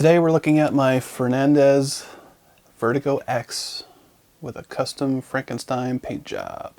Today we're looking at my Fernandes Vertigo X with a custom Frankenstein paint job.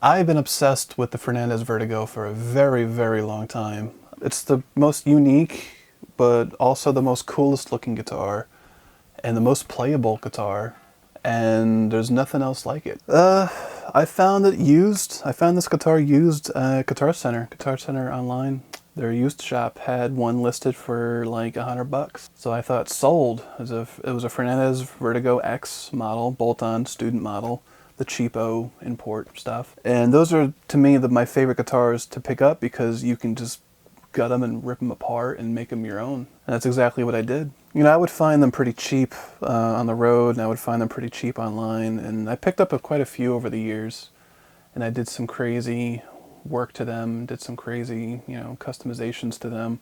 I've been obsessed with the Fernandes Vertigo for a very, very long time. It's the most unique, but also the most coolest looking guitar, and the most playable guitar, and there's nothing else like it. I found this guitar used at Guitar Center online. Their used shop had one listed for like $100. So I thought, sold. It was a Fernandes Vertigo X model, bolt-on student model, the cheapo import stuff. And those are, to me, my favorite guitars to pick up because you can just gut them and rip them apart and make them your own. And that's exactly what I did. You know, I would find them pretty cheap on the road, and I would find them pretty cheap online. And I picked up quite a few over the years. And I did some crazy work to them, did some crazy, customizations to them.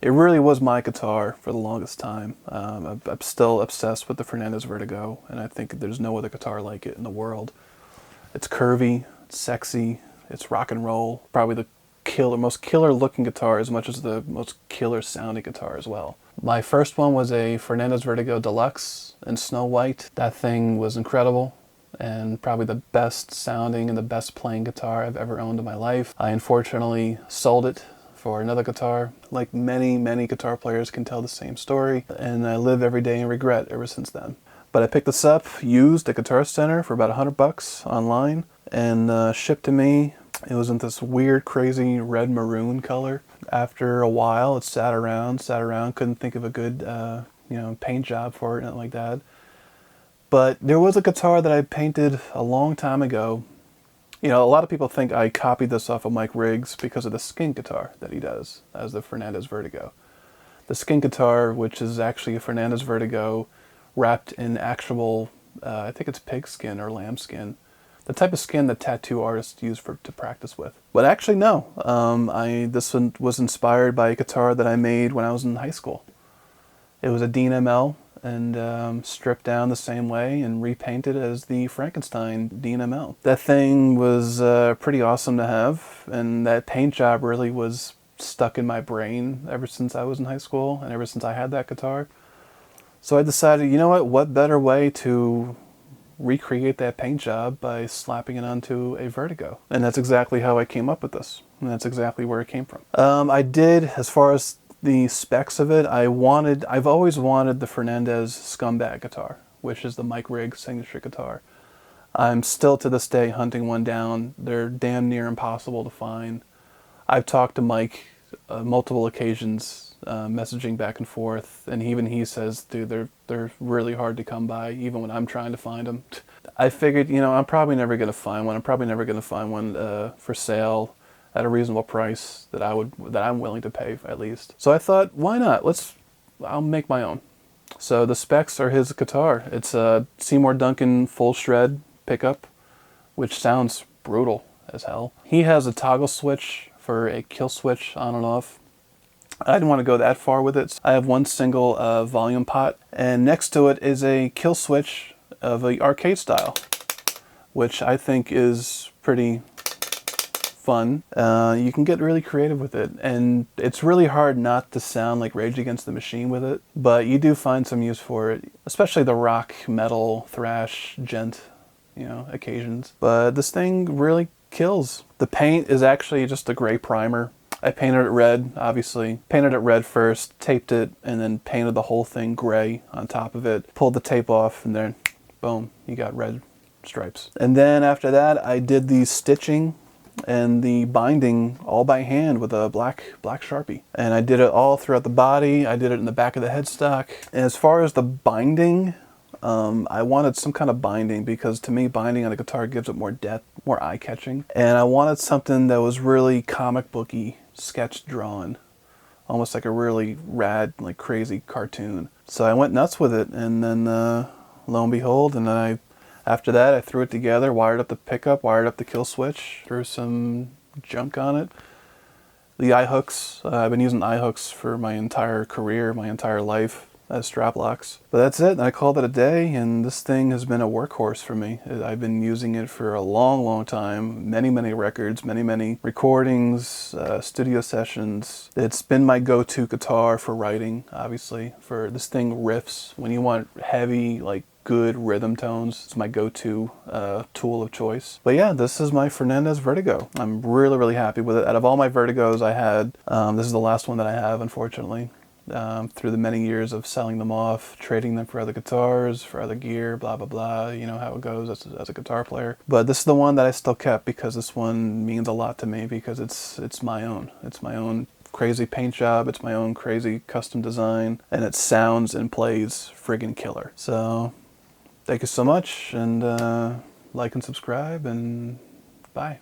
It really was my guitar for the longest time. I'm still obsessed with the Fernandes Vertigo, and I think there's no other guitar like it in the world. It's curvy, it's sexy, it's rock and roll. Probably the most killer looking guitar as much as the most killer sounding guitar as well. My first one was a Fernandes Vertigo Deluxe in Snow White. That thing was incredible, and probably the best sounding and the best playing guitar I've ever owned in my life. I unfortunately sold it for another guitar. Like many guitar players can tell the same story, and I live every day in regret ever since then. But I picked this up used at Guitar Center for about $100 online, and shipped to me. It was in this weird, crazy red maroon color. After a while, it sat around, couldn't think of a good paint job for it, nothing like that. But there was a guitar that I painted a long time ago. You know, a lot of people think I copied this off of Mike Riggs because of the skin guitar that he does as the Fernandes Vertigo. The skin guitar, which is actually a Fernandes Vertigo wrapped in actual, I think it's pig skin or lamb skin. The type of skin that tattoo artists use to practice with. But actually, no. This one was inspired by a guitar that I made when I was in high school. It was a Dean ML, and stripped down the same way and repainted as the Frankenstein Dean ML. That thing was pretty awesome to have, and that paint job really was stuck in my brain ever since I was in high school and ever since I had that guitar. So I decided, you know what better way to recreate that paint job by slapping it onto a Vertigo. And that's exactly how I came up with this. And that's exactly where it came from. I did, as far as the specs of it, I've always wanted the Fernandes Scumbag guitar, which is the Mike Riggs signature guitar. I'm still to this day hunting one down. They're damn near impossible to find. I've talked to Mike multiple occasions, messaging back and forth, and even he says, dude, they're really hard to come by, even when I'm trying to find them. I figured, I'm probably never going to find one. I'm probably never going to find one for sale at a reasonable price that I'm willing to pay at least. So I thought, why not? I'll make my own. So the specs are his guitar. It's a Seymour Duncan full shred pickup, which sounds brutal as hell. He has a toggle switch for a kill switch on and off. I didn't want to go that far with it. I have one single volume pot, and next to it is a kill switch of the arcade style, which I think is pretty fun. You can get really creative with it, and it's really hard not to sound like Rage Against the Machine with it, but you do find some use for it, especially the rock, metal, thrash, gent, occasions. But this thing really kills. The paint is actually just a gray primer. I painted it red, obviously. Painted it red first, taped it, and then painted the whole thing gray on top of it. Pulled the tape off, and then, boom, you got red stripes. And then after that, I did the stitching and the binding all by hand with a black Sharpie. And I did it all throughout the body. I did it in the back of the headstock. And as far as the binding, I wanted some kind of binding because to me binding on a guitar gives it more depth, more eye-catching. And I wanted something that was really comic booky, sketch drawn, almost like a really rad, like crazy cartoon. So I went nuts with it, and then lo and behold, and then after that I threw it together, wired up the pickup, wired up the kill switch, threw some junk on it. The eye hooks, I've been using eye hooks for my entire career, my entire life, as strap locks. But that's it, and I called it a day, and this thing has been a workhorse for me. I've been using it for a long time, many records, many recordings, studio sessions. It's been my go-to guitar for writing, obviously. For this thing riffs, when you want heavy, like good rhythm tones, it's my go-to tool of choice. But yeah, this is my Fernandes Vertigo. I'm really happy with it. Out of all my Vertigos I had, this is the last one that I have, unfortunately. Through the many years of selling them off, trading them for other guitars, for other gear, blah blah, you know how it goes as a guitar player. But this is the one that I still kept because this one means a lot to me because it's my own. It's my own crazy paint job. It's my own crazy custom design. And it sounds and plays friggin' killer. So, thank you so much. And like and subscribe. And bye.